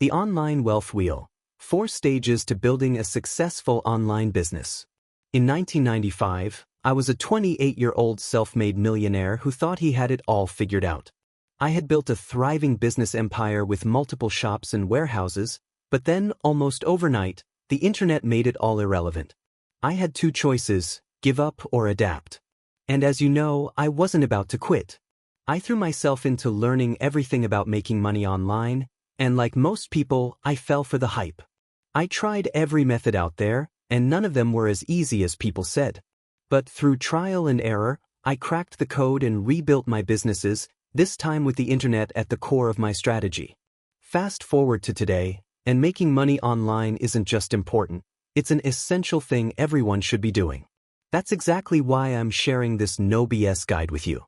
The Online Wealth Wheel: 4 Stages to Building a Successful Online Business. In 1995, I was a 28-year-old self-made millionaire who thought he had it all figured out. I had built a thriving business empire with multiple shops and warehouses, but then, almost overnight, the internet made it all irrelevant. I had 2 choices: give up or adapt. And as you know, I wasn't about to quit. I threw myself into learning everything about making money online, and like most people, I fell for the hype. I tried every method out there, and none of them were as easy as people said. But through trial and error, I cracked the code and rebuilt my businesses, this time with the internet at the core of my strategy. Fast forward to today, and making money online isn't just important, it's an essential thing everyone should be doing. That's exactly why I'm sharing this no BS guide with you.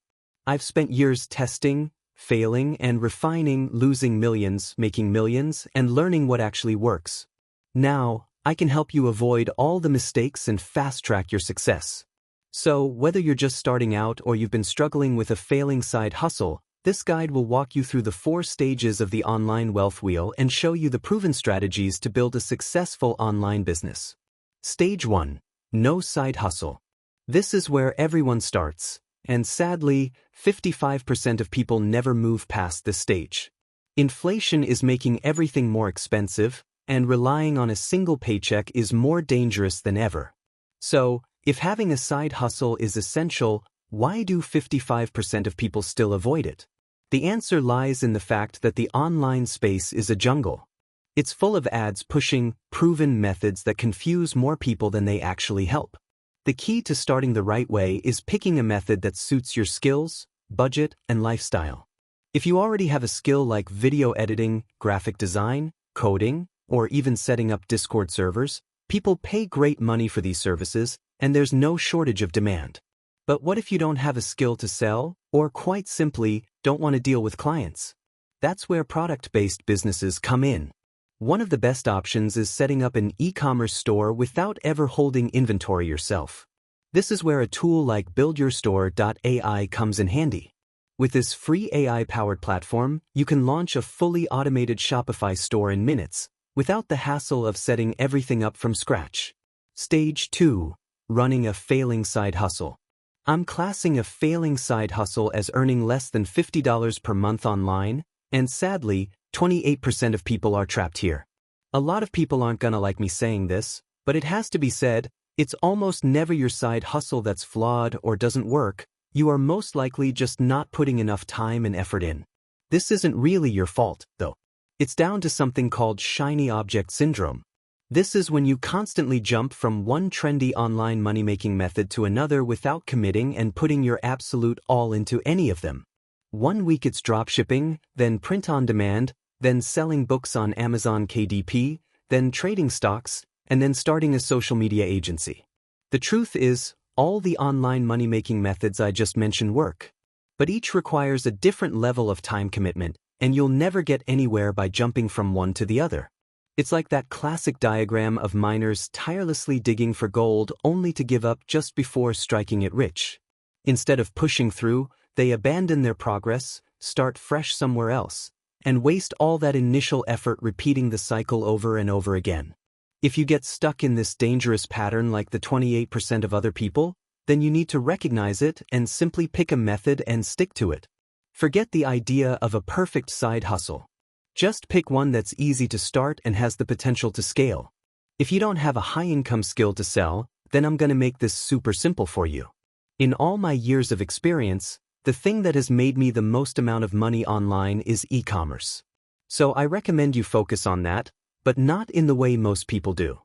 I've spent years testing, failing, and refining, losing millions, making millions, and learning what actually works. Now, I can help you avoid all the mistakes and fast-track your success. So, whether you're just starting out or you've been struggling with a failing side hustle, this guide will walk you through the 4 stages of the online wealth wheel and show you the proven strategies to build a successful online business. Stage 1. No side hustle. This is where everyone starts, and sadly, 55% of people never move past this stage. Inflation is making everything more expensive, and relying on a single paycheck is more dangerous than ever. So, if having a side hustle is essential, why do 55% of people still avoid it? The answer lies in the fact that the online space is a jungle. It's full of ads pushing proven methods that confuse more people than they actually help. The key to starting the right way is picking a method that suits your skills, budget, and lifestyle. If you already have a skill like video editing, graphic design, coding, or even setting up Discord servers, people pay great money for these services, and there's no shortage of demand. But what if you don't have a skill to sell, or quite simply, don't want to deal with clients? That's where product-based businesses come in. One of the best options is setting up an e-commerce store without ever holding inventory yourself. This is where a tool like buildyourstore.ai comes in handy. With this free AI-powered platform, you can launch a fully automated Shopify store in minutes, without the hassle of setting everything up from scratch. Stage 2. Running a failing side hustle. I'm classing a failing side hustle as earning less than $50 per month online, and sadly, 28% of people are trapped here. A lot of people aren't gonna like me saying this, but it has to be said, it's almost never your side hustle that's flawed or doesn't work. You are most likely just not putting enough time and effort in. This isn't really your fault, though. It's down to something called shiny object syndrome. This is when you constantly jump from one trendy online money-making method to another without committing and putting your absolute all into any of them. One week it's dropshipping, then print on demand, then selling books on Amazon KDP, then trading stocks, and then starting a social media agency. The truth is, all the online money-making methods I just mentioned work. But each requires a different level of time commitment, and you'll never get anywhere by jumping from one to the other. It's like that classic diagram of miners tirelessly digging for gold only to give up just before striking it rich. Instead of pushing through, they abandon their progress, start fresh somewhere else, and waste all that initial effort repeating the cycle over and over again. If you get stuck in this dangerous pattern like the 28% of other people, then you need to recognize it and simply pick a method and stick to it. Forget the idea of a perfect side hustle. Just pick one that's easy to start and has the potential to scale. If you don't have a high-income skill to sell, then I'm gonna make this super simple for you. In all my years of experience, the thing that has made me the most amount of money online is e-commerce. So I recommend you focus on that, but not in the way most people do.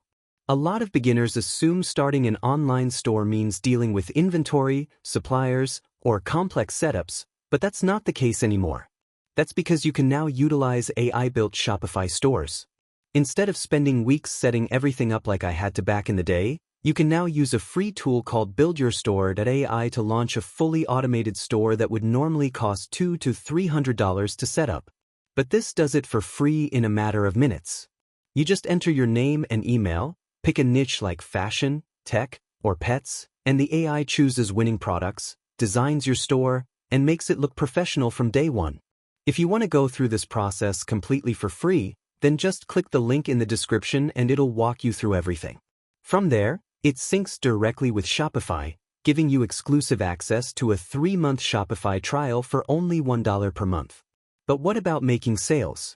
A lot of beginners assume starting an online store means dealing with inventory, suppliers, or complex setups, but that's not the case anymore. That's because you can now utilize AI-built Shopify stores. Instead of spending weeks setting everything up like I had to back in the day, you can now use a free tool called buildyourstore.ai to launch a fully automated store that would normally cost $200 to $300 to set up. But this does it for free in a matter of minutes. You just enter your name and email, pick a niche like fashion, tech, or pets, and the AI chooses winning products, designs your store, and makes it look professional from day one. If you want to go through this process completely for free, then just click the link in the description and it'll walk you through everything. From there, it syncs directly with Shopify, giving you exclusive access to a 3-month Shopify trial for only $1 per month. But what about making sales?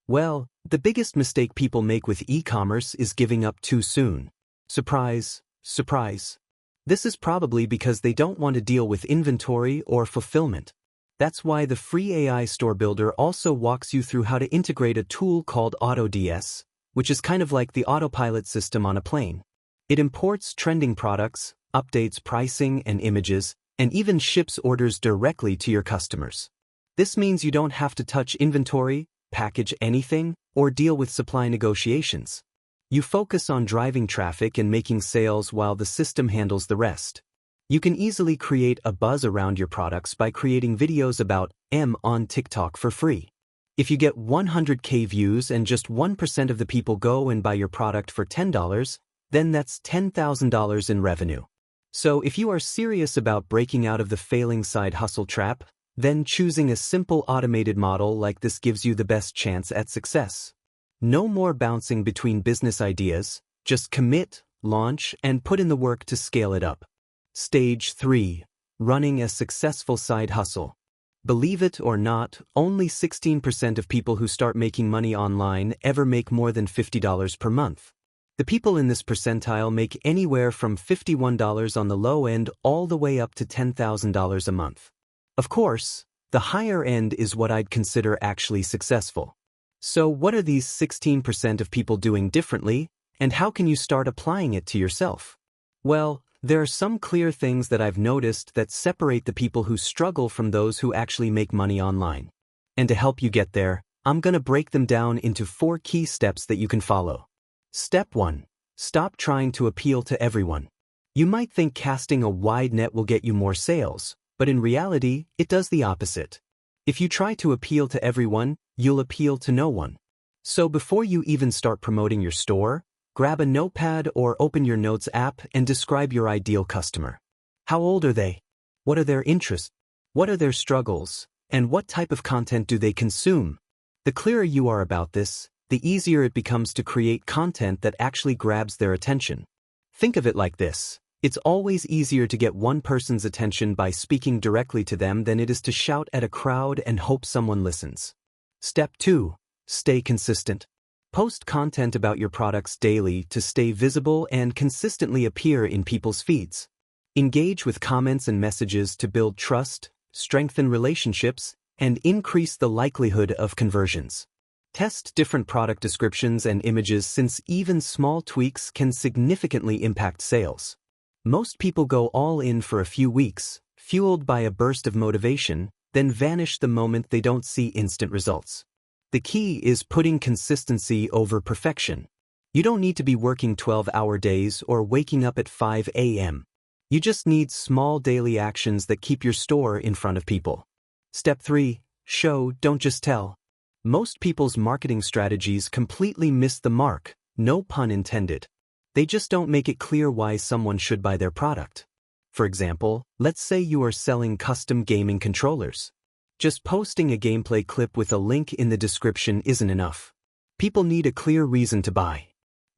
Well, the biggest mistake people make with e-commerce is giving up too soon. Surprise, surprise. This is probably because they don't want to deal with inventory or fulfillment. That's why the free AI store builder also walks you through how to integrate a tool called AutoDS, which is kind of like the autopilot system on a plane. It imports trending products, updates pricing and images, and even ships orders directly to your customers. This means you don't have to touch inventory, package anything, or deal with supply negotiations. You focus on driving traffic and making sales while the system handles the rest. You can easily create a buzz around your products by creating videos about them on TikTok for free. If you get 100K views and just 1% of the people go and buy your product for $10, then that's $10,000 in revenue. So if you are serious about breaking out of the failing side hustle trap, then choosing a simple automated model like this gives you the best chance at success. No more bouncing between business ideas, just commit, launch, and put in the work to scale it up. Stage 3. Running a successful side hustle. Believe it or not, only 16% of people who start making money online ever make more than $50 per month. The people in this percentile make anywhere from $51 on the low end all the way up to $10,000 a month. Of course, the higher end is what I'd consider actually successful. So what are these 16% of people doing differently, and how can you start applying it to yourself? Well, there are some clear things that I've noticed that separate the people who struggle from those who actually make money online. And to help you get there, I'm going to break them down into 4 key steps that you can follow. Step 1. Stop trying to appeal to everyone. You might think casting a wide net will get you more sales, but in reality, it does the opposite. If you try to appeal to everyone, you'll appeal to no one. So before you even start promoting your store, grab a notepad or open your Notes app and describe your ideal customer. How old are they? What are their interests? What are their struggles? And what type of content do they consume? The clearer you are about this, the easier it becomes to create content that actually grabs their attention. Think of it like this. It's always easier to get one person's attention by speaking directly to them than it is to shout at a crowd and hope someone listens. Step 2. Stay consistent. Post content about your products daily to stay visible and consistently appear in people's feeds. Engage with comments and messages to build trust, strengthen relationships, and increase the likelihood of conversions. Test different product descriptions and images since even small tweaks can significantly impact sales. Most people go all in for a few weeks, fueled by a burst of motivation, then vanish the moment they don't see instant results. The key is putting consistency over perfection. You don't need to be working 12-hour days or waking up at 5 a.m. You just need small daily actions that keep your store in front of people. Step 3. Show, don't just tell. Most people's marketing strategies completely miss the mark, no pun intended. They just don't make it clear why someone should buy their product. For example, let's say you are selling custom gaming controllers. Just posting a gameplay clip with a link in the description isn't enough. People need a clear reason to buy.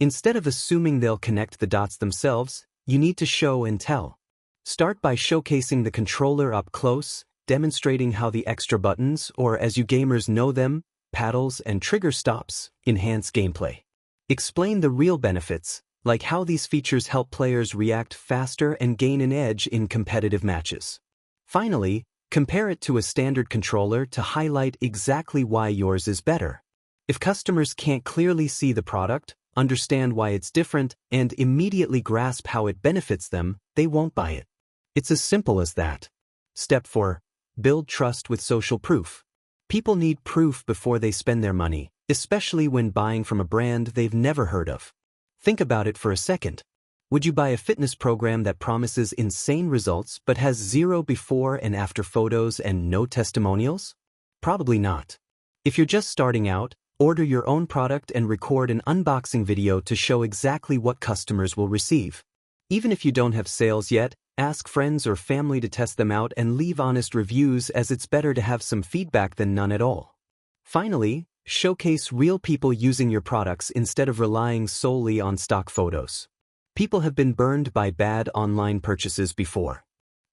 Instead of assuming they'll connect the dots themselves, you need to show and tell. Start by showcasing the controller up close, demonstrating how the extra buttons, or as you gamers know them, paddles and trigger stops, enhance gameplay. Explain the real benefits, like how these features help players react faster and gain an edge in competitive matches. Finally, compare it to a standard controller to highlight exactly why yours is better. If customers can't clearly see the product, understand why it's different, and immediately grasp how it benefits them, they won't buy it. It's as simple as that. Step 4. Build trust with social proof. People need proof before they spend their money, especially when buying from a brand they've never heard of. Think about it for a second. Would you buy a fitness program that promises insane results but has 0 before and after photos and no testimonials? Probably not. If you're just starting out, order your own product and record an unboxing video to show exactly what customers will receive. Even if you don't have sales yet, ask friends or family to test them out and leave honest reviews, as it's better to have some feedback than none at all. Finally, Showcase real people using your products instead of relying solely on stock photos. People have been burned by bad online purchases before.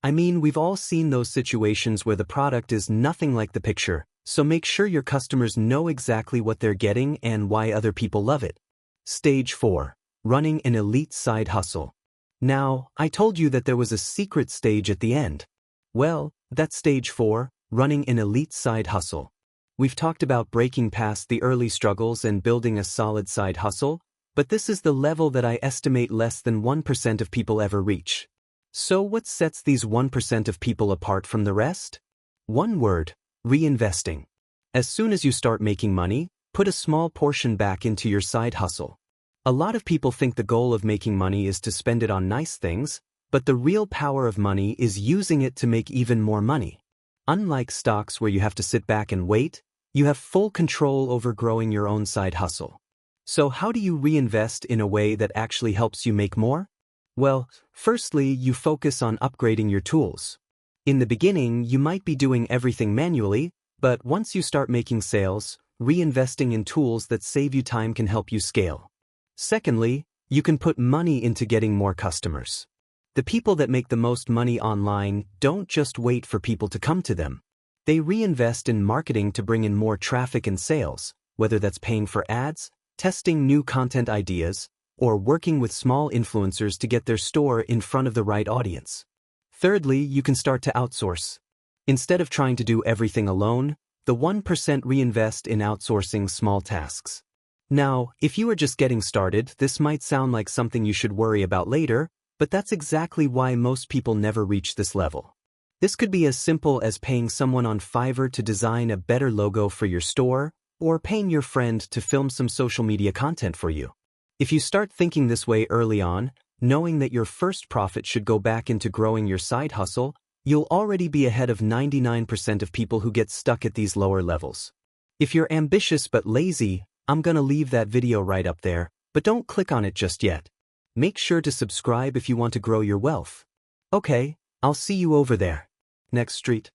I mean, we've all seen those situations where the product is nothing like the picture, so make sure your customers know exactly what they're getting and why other people love it. Stage 4. Running an elite side hustle. Now, I told you that there was a secret stage at the end. Well, that's stage 4, running an elite side hustle. We've talked about breaking past the early struggles and building a solid side hustle, but this is the level that I estimate less than 1% of people ever reach. So what sets these 1% of people apart from the rest? One word: reinvesting. As soon as you start making money, put a small portion back into your side hustle. A lot of people think the goal of making money is to spend it on nice things, but the real power of money is using it to make even more money. Unlike stocks where you have to sit back and wait, you have full control over growing your own side hustle. So how do you reinvest in a way that actually helps you make more? Well, firstly, you focus on upgrading your tools. In the beginning, you might be doing everything manually, but once you start making sales, reinvesting in tools that save you time can help you scale. Secondly, you can put money into getting more customers. The people that make the most money online don't just wait for people to come to them. They reinvest in marketing to bring in more traffic and sales, whether that's paying for ads, testing new content ideas, or working with small influencers to get their store in front of the right audience. Thirdly, you can start to outsource. Instead of trying to do everything alone, the 1% reinvest in outsourcing small tasks. Now, if you are just getting started, this might sound like something you should worry about later, but that's exactly why most people never reach this level. This could be as simple as paying someone on Fiverr to design a better logo for your store, or paying your friend to film some social media content for you. If you start thinking this way early on, knowing that your first profit should go back into growing your side hustle, you'll already be ahead of 99% of people who get stuck at these lower levels. If you're ambitious but lazy, I'm gonna leave that video right up there, but don't click on it just yet. Make sure to subscribe if you want to grow your wealth. Okay, I'll see you over there. Next street.